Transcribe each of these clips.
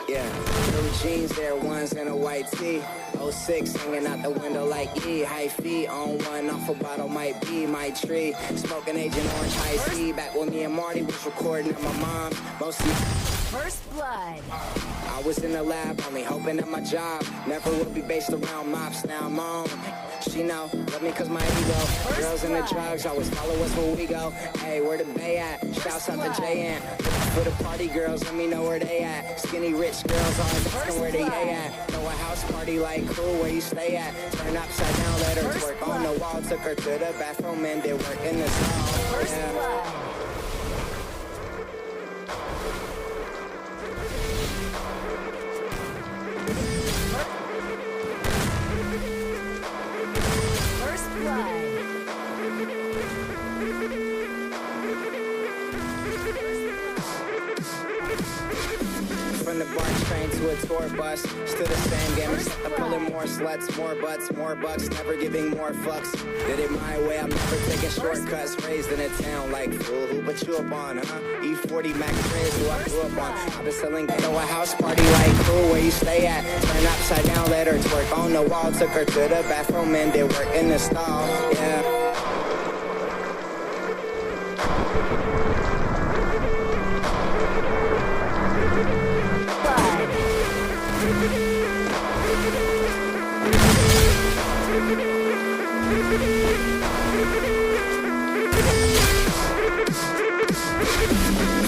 Yeah, blue jeans, Air Ones, and a white tee. 06 hanging out the window like E. High feet on one off a bottle might be my tree. Smoking Agent Orange High C. Back when me and Marty was recording at my mom. Mostly First blood. I was in the lab, only hoping that my job never would be based around mops. Now I'm on. She know, love me cause my ego. Girls in the drugs always follow us where we go. Hey, where the bay at? Shouts out to J.N. For the party girls, let me know where they at. Skinny rich girls always asking where they at. Throw a house party like cool, where you stay at? Turn upside down, let her twerk on the wall. Took her to the bathroom and did work in the stall. First blood. First blood. From the BART train to a tour bus, still the same game except I'm pulling more sluts, more butts, more bucks, never giving more fucks. Did it my way, I'm never taking shortcuts. Raised in a town like fool, who put you up on, huh? E40 Mac Trez, who I grew up on. I've been selling to a house party like cool, where you stay at? Turn upside down, let her twerk on the wall. Took her to the bathroom and did work in the stall, yeah.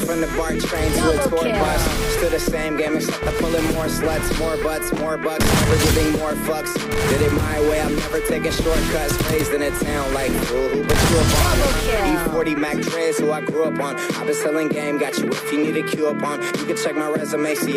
From the BART train to a tour bus, still the same game except I'm pulling more sluts, more butts, more bucks, never giving more fucks. Did it my way, I'm never taking shortcuts. Raised in a town like fool, who put you up on? E40 Mac Trez, who I grew up on. I've been selling game, got you if you need a cue up on. You can check my resume, see